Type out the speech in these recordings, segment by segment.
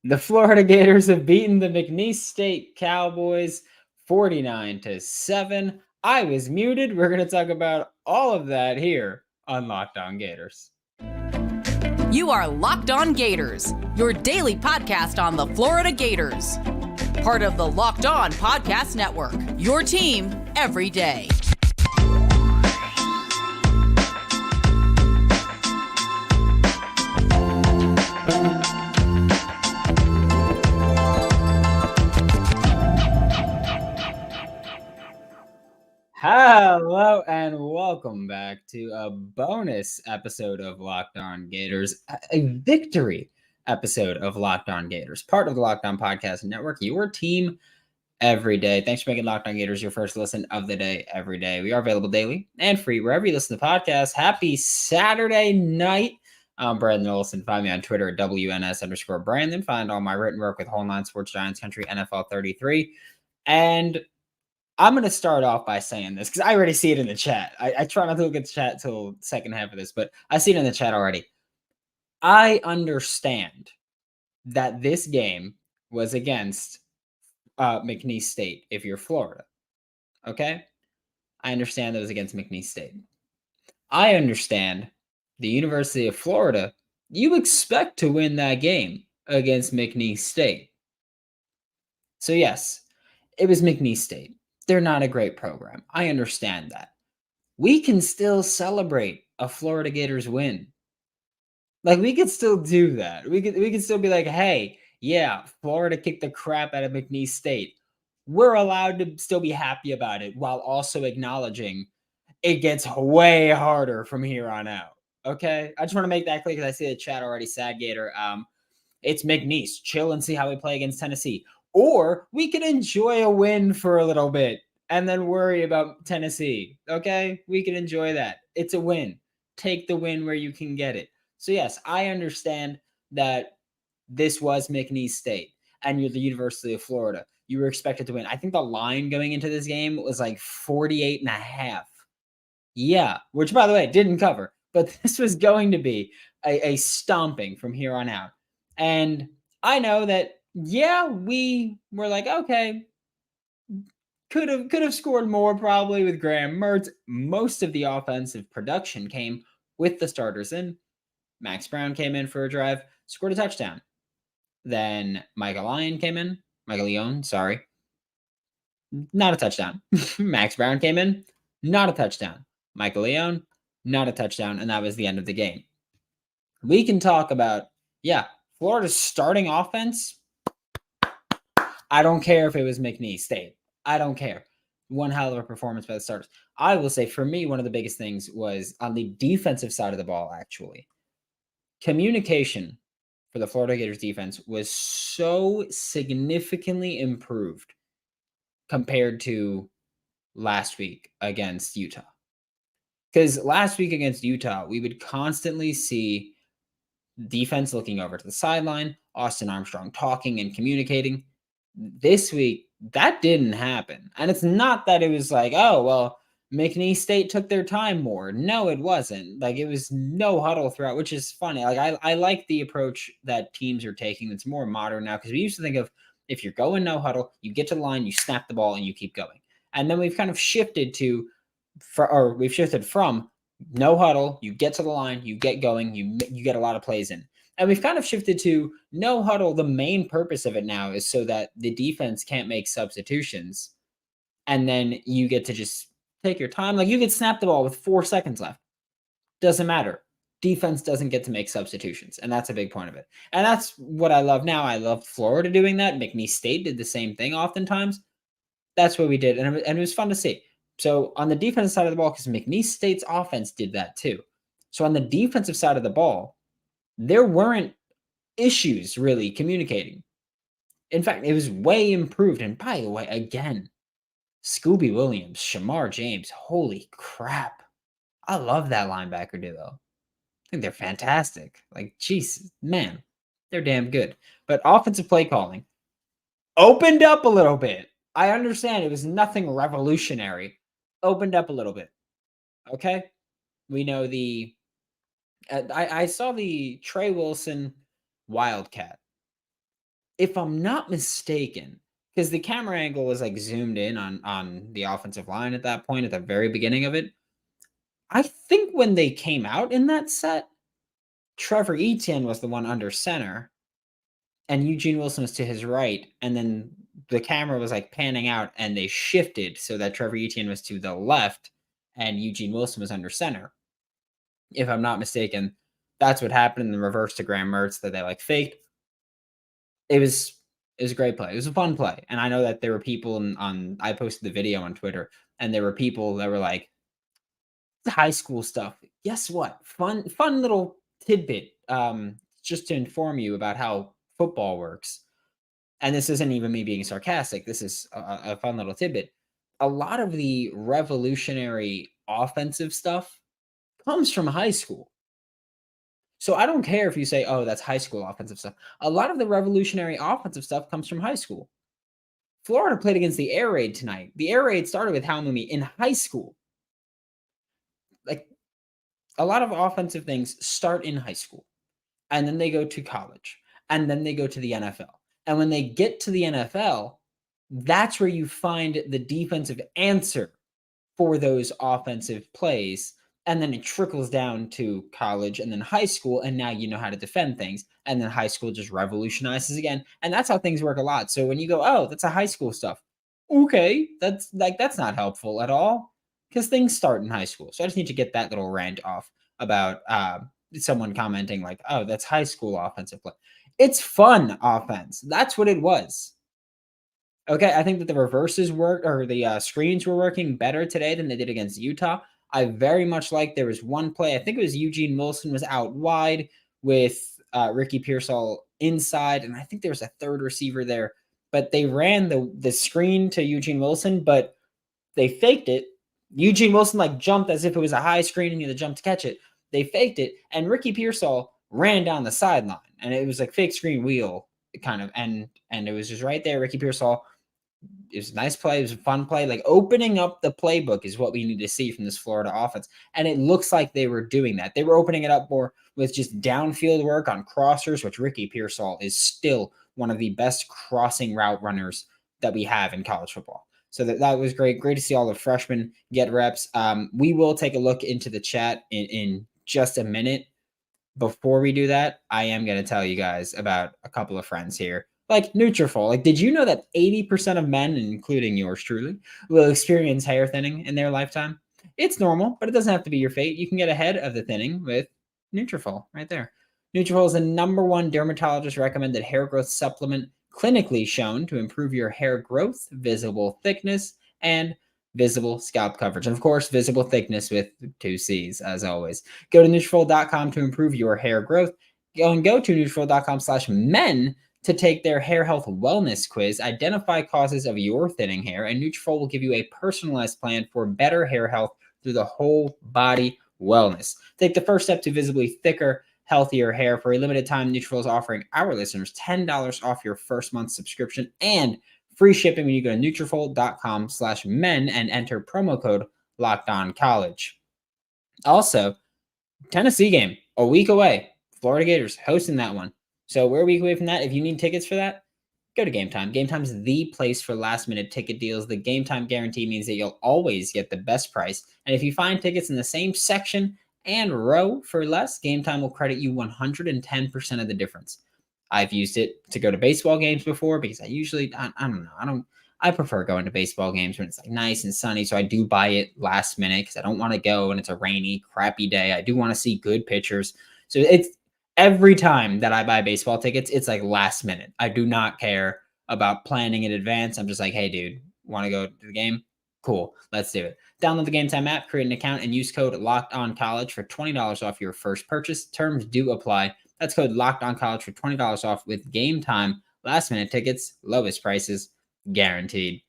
The Florida Gators have beaten the McNeese State Cowboys 49-7. I was muted. We're going to talk about all of that here on Locked On Gators. You are Locked On Gators, your daily podcast on the Florida Gators. Part of the Locked On Podcast Network, your team every day. Hello and welcome back to a bonus episode of Locked On Gators, a victory episode of Locked On Gators, part of the Locked On Podcast Network, your team every day. Thanks for making Locked On Gators your first listen of the day every day. We are available daily and free wherever you listen to podcasts. Happy Saturday night. I'm Brandon Olsen. Find me on Twitter at WNS_Brandon. Find all my written work with Whole Nine Sports, Giants Country, NFL 33. And I'm going to start off by saying this because I already see it in the chat. I try not to look at the chat till the second half of this, but I see it in the chat already. I understand that this game was against McNeese State if you're Florida. Okay? I understand that it was against McNeese State. I understand the University of Florida, you expect to win that game against McNeese State. So yes, it was McNeese State. They're not a great program. I understand that. We can still celebrate a Florida Gators win. Like, we could still do that. We could still be like, hey, yeah, Florida kicked the crap out of McNeese State. We're allowed to still be happy about it while also acknowledging it gets way harder from here on out. Okay? I just want to make that clear because I see the chat already, Sad Gator. It's McNeese. Chill and see how we play against Tennessee. Or we can enjoy a win for a little bit and then worry about Tennessee. Okay? We can enjoy that. It's a win. Take the win where you can get it. So yes, I understand that this was McNeese State and you're the University of Florida. You were expected to win. I think the line going into this game was like 48.5. Yeah, which by the way, didn't cover. But this was going to be a stomping from here on out. And I know that, yeah, we were like, okay, could have scored more probably with Graham Mertz. Most of the offensive production came with the starters in. Max Brown came in for a drive, scored a touchdown. Then Michael Leone, sorry. Not a touchdown. Max Brown came in, not a touchdown. Michael Leone, not a touchdown, and that was the end of the game. We can talk about, yeah, Florida's starting offense. I don't care if it was McNeese State. I don't care. One hell of a performance by the starters. I will say, for me, one of the biggest things was on the defensive side of the ball, actually. Communication for the Florida Gators defense was so significantly improved compared to last week against Utah. Because last week against Utah, we would constantly see defense looking over to the sideline, Austin Armstrong talking and communicating. This week, that didn't happen. And it's not that it was like, oh, well, McNeese State took their time more. No, it wasn't. Like, it was no huddle throughout, which is funny. Like, I like the approach that teams are taking that's more modern now, because we used to think of, if you're going no huddle, you get to the line, you snap the ball, and you keep going. And then we've kind of shifted from no huddle, you get to the line, you get going, you get a lot of plays in. And we've kind of shifted to no huddle. The main purpose of it now is so that the defense can't make substitutions. And then you get to just take your time. Like, you could snap the ball with 4 seconds left. Doesn't matter. Defense doesn't get to make substitutions. And that's a big point of it. And that's what I love now. I love Florida doing that. McNeese State did the same thing oftentimes. That's what we did. And it was fun to see. So on the defensive side of the ball, because McNeese State's offense did that too. So on the defensive side of the ball, there weren't issues really communicating. In fact, it was way improved. And by the way, again, Scooby Williams, Shamar James, holy crap. I love that linebacker duo. I think they're fantastic. Like, geez, man, they're damn good. But offensive play calling opened up a little bit. I understand it was nothing revolutionary. Opened up a little bit. Okay? We know I saw the Trey Wilson Wildcat. if I'm not mistaken, because the camera angle was like zoomed in on the offensive line at that point at the very beginning of it. I think when they came out in that set, Trevor Etienne was the one under center, and Eugene Wilson was to his right, and then the camera was like panning out, and they shifted so that Trevor Etienne was to the left, and Eugene Wilson was under center. If I'm not mistaken, that's what happened in the reverse to Graham Mertz that they like faked. It was a great play. It was a fun play, and I know that there were people on. I posted the video on Twitter, and there were people that were like, high school stuff. Guess what? Fun little tidbit. Just to inform you about how football works. And this isn't even me being sarcastic. This is a fun little tidbit. A lot of the revolutionary offensive stuff comes from high school. So I don't care if you say, oh, that's high school offensive stuff. A lot of the revolutionary offensive stuff comes from high school. Florida played against the air raid tonight. The air raid started with Halmumi in high school. Like, a lot of offensive things start in high school, and then they go to college, and then they go to the NFL. And when they get to the NFL, that's where you find the defensive answer for those offensive plays. And then it trickles down to college and then high school. And now you know how to defend things. And then high school just revolutionizes again. And that's how things work a lot. So when you go, oh, that's a high school stuff. Okay, that's not helpful at all, because things start in high school. So I just need to get that little rant off about someone commenting like, oh, that's high school offensive play. It's fun offense. That's what it was. Okay, I think that the reverses worked, or the screens were working better today than they did against Utah. I very much like, there was one play, I think it was Eugene Wilson was out wide with Ricky Pearsall inside, and I think there was a third receiver there, but they ran the screen to Eugene Wilson, but they faked it. Eugene Wilson like jumped as if it was a high screen and he had to jump to catch it. They faked it, and Ricky Pearsall ran down the sideline, and it was like fake screen wheel kind of, and it was just right there. Ricky Pearsall, it was a nice play. It was a fun play. Like, opening up the playbook is what we need to see from this Florida offense. And it looks like they were doing that. They were opening it up more with just downfield work on crossers, which Ricky Pearsall is still one of the best crossing route runners that we have in college football. So that was great. Great to see all the freshmen get reps. We will take a look into the chat in just a minute. Before we do that, I am going to tell you guys about a couple of friends here. Like Nutrafol. Like, did you know that 80% of men, including yours truly, will experience hair thinning in their lifetime? It's normal, but it doesn't have to be your fate. You can get ahead of the thinning with Nutrafol right there. Nutrafol is the #1 dermatologist recommended hair growth supplement, clinically shown to improve your hair growth, visible thickness, and visible scalp coverage. And of course, visible thickness with 2 C's, as always. Go to Nutrafol.com to improve your hair growth. Go to Nutrafol.com/men to take their hair health wellness quiz. Identify causes of your thinning hair, and Nutrafol will give you a personalized plan for better hair health through the whole body wellness. Take the first step to visibly thicker, healthier hair. For a limited time, Nutrafol is offering our listeners $10 off your first month subscription and free shipping when you go to Nutrafol.com/men and enter promo code LOCKEDONCollege. Also, Tennessee game, a week away. Florida Gators hosting that one. So we're a week away from that. If you need tickets for that, go to Game Time. Game Time is the place for last-minute ticket deals. The Game Time guarantee means that you'll always get the best price. And if you find tickets in the same section and row for less, Game Time will credit you 110% of the difference. I've used it to go to baseball games before because I usually, I don't know, I prefer going to baseball games when it's like nice and sunny. So I do buy it last minute because I don't want to go and it's a rainy, crappy day. I do want to see good pitchers. So it's, every time that I buy baseball tickets, it's like last minute. I do not care about planning in advance. I'm just like, hey, dude, want to go to the game? Cool, let's do it. Download the Game Time app, create an account, and use code LOCKEDONCollege for $20 off your first purchase. Terms do apply. That's code LOCKEDONCollege for $20 off with Game Time. Last minute tickets, lowest prices, guaranteed.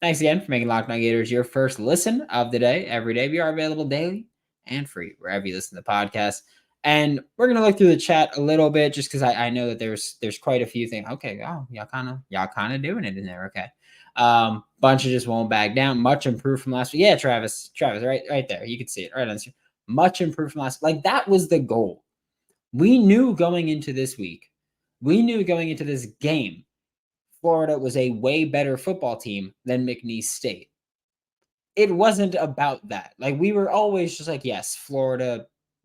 Thanks again for making Locked On Gators your first listen of the day. Every day we are available daily and free wherever you listen to the podcast. And we're gonna look through the chat a little bit just because I know that there's quite a few things. Okay, oh, y'all kind of doing it in there. Okay, bunch of just won't back down. Much improved from last week. Yeah, Travis, right there. You can see it right on the screen. Much improved from last. Like, that was the goal. We knew going into this week. We knew going into this game Florida was a way better football team than McNeese State. It wasn't about that. Like, we were always just like, yes, Florida,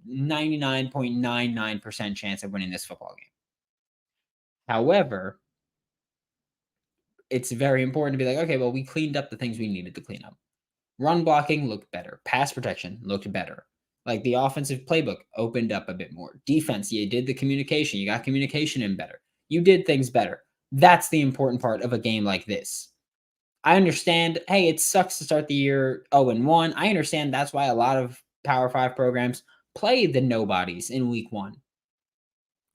99.99% chance of winning this football game. However, it's very important to be like, okay, well, we cleaned up the things we needed to clean up. Run blocking looked better. Pass protection looked better. Like, the offensive playbook opened up a bit more. Defense, you did the communication. You got communication in better. You did things better. That's the important part of a game like this. I understand, hey, it sucks to start the year 0-1. I understand that's why a lot of Power 5 programs play the nobodies in week 1.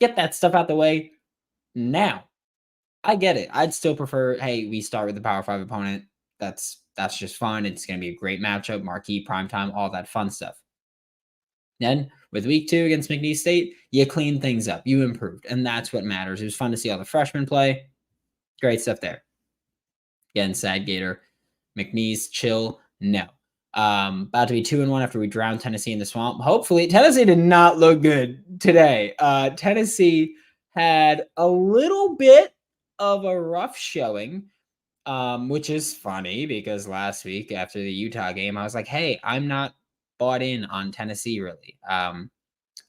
Get that stuff out the way now. I get it. I'd still prefer, hey, we start with the Power 5 opponent. That's just fun. It's going to be a great matchup, marquee, primetime, all that fun stuff. Then with week 2 against McNeese State, you cleaned things up. You improved, and that's what matters. It was fun to see all the freshmen play. Great stuff there. Again, sad Gator. McNeese, chill. No. About to be 2-1 after we drowned Tennessee in the swamp. Hopefully, Tennessee did not look good today. Tennessee had a little bit of a rough showing, which is funny because last week after the Utah game, I was like, hey, I'm not bought in on Tennessee really.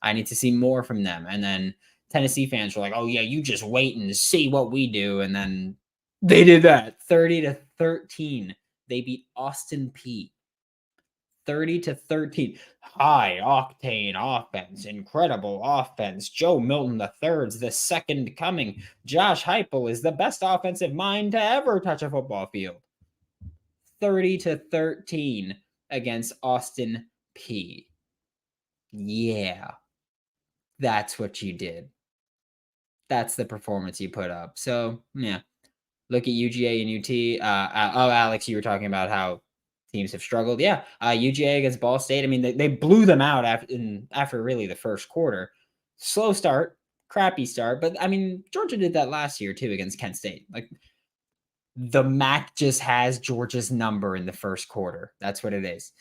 I need to see more from them. And then Tennessee fans were like, oh yeah, you just wait and see what we do. And then they did that. 30-13. They beat Austin Peay. 30-13. High octane offense, incredible offense. Joe Milton III's the second coming. Josh Heupel is the best offensive mind to ever touch a football field. 30-13 against Austin Peay. Yeah, that's what you did. That's the performance you put up. So yeah, look at UGA and UT. Alex, you were talking about how teams have struggled. Yeah, UGA against Ball State. I mean, they blew them out after really the first quarter. Slow start, crappy start. But, I mean, Georgia did that last year, too, against Kent State. Like, the MAC just has Georgia's number in the first quarter. That's what it is.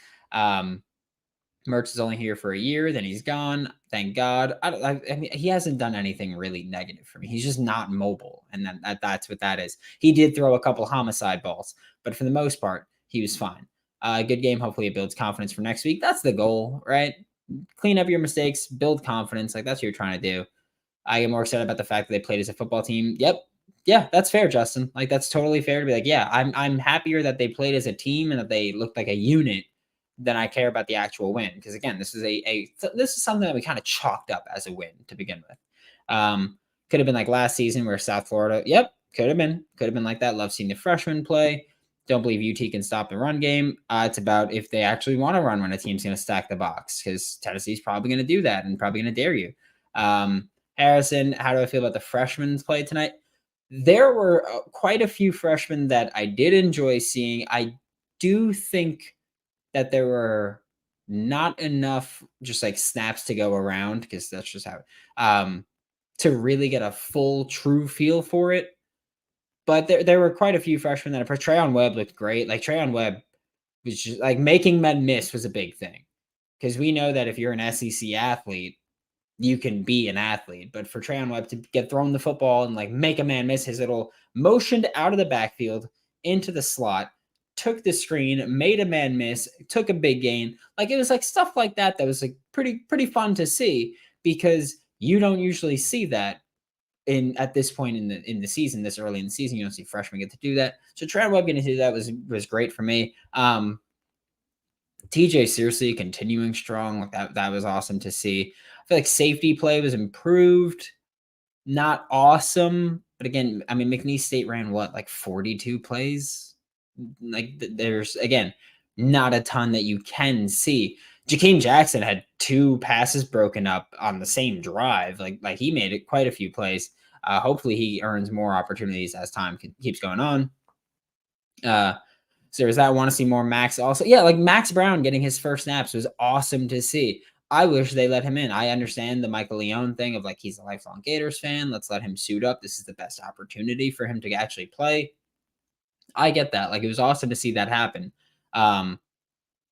Mertz is only here for a year. Then he's gone. Thank God. I mean, he hasn't done anything really negative for me. He's just not mobile. And then that's what that is. He did throw a couple homicide balls. But for the most part, he was fine. Good game. Hopefully it builds confidence for next week. That's the goal, right? Clean up your mistakes, build confidence. Like, that's what you're trying to do. I get more excited about the fact that they played as a football team. Yep. Yeah, that's fair, Justin. Like, that's totally fair to be like, yeah, I'm happier that they played as a team and that they looked like a unit than I care about the actual win. Because again, this is this is something that we kind of chalked up as a win to begin with. Could have been like last season where South Florida. Yep, could have been like that. Love seeing the freshmen play. Don't believe UT can stop the run game. It's about if they actually want to run when a team's going to stack the box, because Tennessee's probably going to do that and probably going to dare you. Harrison, how do I feel about the freshmen's play tonight? There were quite a few freshmen that I did enjoy seeing. I do think that there were not enough just like snaps to go around, because that's just how to really get a full true feel for it. But there were quite a few freshmen that Trayon Webb looked great. Like, Trayon Webb was just like making men miss was a big thing, because we know that if you're an SEC athlete, you can be an athlete. But for Trayon Webb to get thrown the football and like make a man miss, his little motioned out of the backfield into the slot, took the screen, made a man miss, took a big gain. Like, it was like stuff like that was like pretty fun to see, because you don't usually see that at this point in the season, this early in the season. You don't see freshmen get to do that. So Trayon Webb getting to do that was great for me. TJ seriously continuing strong. Like, that was awesome to see. I feel like safety play was improved. Not awesome, but again, I mean, McNeese State ran like 42 plays. Like, there's, again, not a ton that you can see. Jakeem Jackson had 2 passes broken up on the same drive. Like he made it quite a few plays. Hopefully he earns more opportunities as time keeps going on. So there's that. I want to see more Max also. Yeah, like Max Brown getting his first snaps was awesome to see. I wish they let him in. I understand the Michael Leone thing of like, he's a lifelong Gators fan. Let's let him suit up. This is the best opportunity for him to actually play. I get that. Like, it was awesome to see that happen.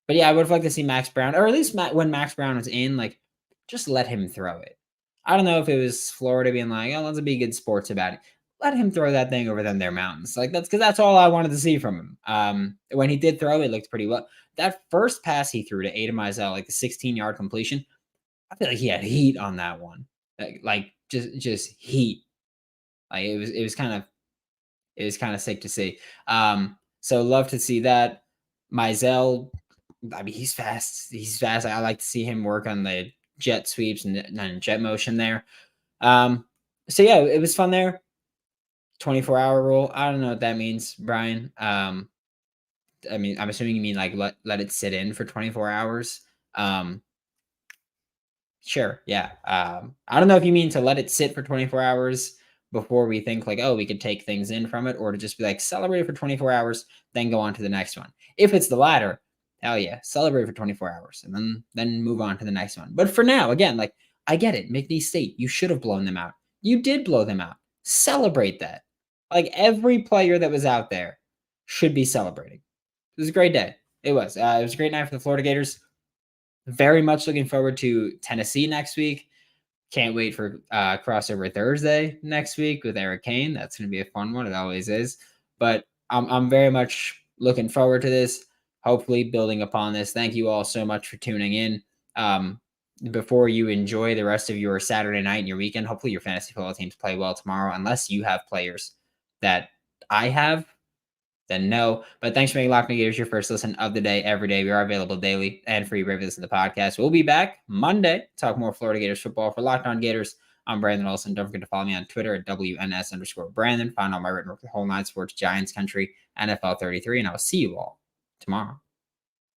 But yeah, I would have liked to see Max Brown, or at least when Max Brown was in, like, just let him throw it. I don't know if it was Florida being like, oh, let's be good sports about it. let him throw that thing over them their mountains. Like that's all I wanted to see from him. When he did throw, it looked pretty well. That first pass he threw to Aiden Mizell, like the 16-yard completion, I feel like he had heat on that one. Like just heat. Like it was kind of sick to see. So love to see that. Mizell, I mean, he's fast. He's fast. I like to see him work on the jet sweeps and jet motion there. So yeah, it was fun there. 24-hour rule. I don't know what that means, Brian. I mean, I'm assuming you mean like let it sit in for 24 hours. Sure. Yeah. I don't know if you mean to let it sit for 24 hours before we think like, oh, we could take things in from it, or to just be like, celebrate for 24 hours, then go on to the next one. If it's the latter, hell yeah, celebrate for 24 hours and then move on to the next one. But for now, again, like, I get it. McNeese State, you should have blown them out. You did blow them out. Celebrate that. Like, every player that was out there should be celebrating. It was a great day. It was. It was a great night for the Florida Gators. Very much looking forward to Tennessee next week. Can't wait for crossover Thursday next week with Eric Kane. That's going to be a fun one. It always is. But I'm very much looking forward to this. Hopefully building upon this. Thank you all so much for tuning in. Before you enjoy the rest of your Saturday night and your weekend, hopefully your fantasy football teams play well tomorrow, unless you have players that I have, then no. But thanks for making Locked On Gators your first listen of the day every day. We are available daily and free wherever you listen to the podcast. We'll be back Monday to talk more Florida Gators football. For Locked On Gators, I'm Brandon Olsen. Don't forget to follow me on Twitter at WNS_Brandon. Find all my written work at Whole Nine Sports, Giants Country, NFL 33, and I will see you all tomorrow.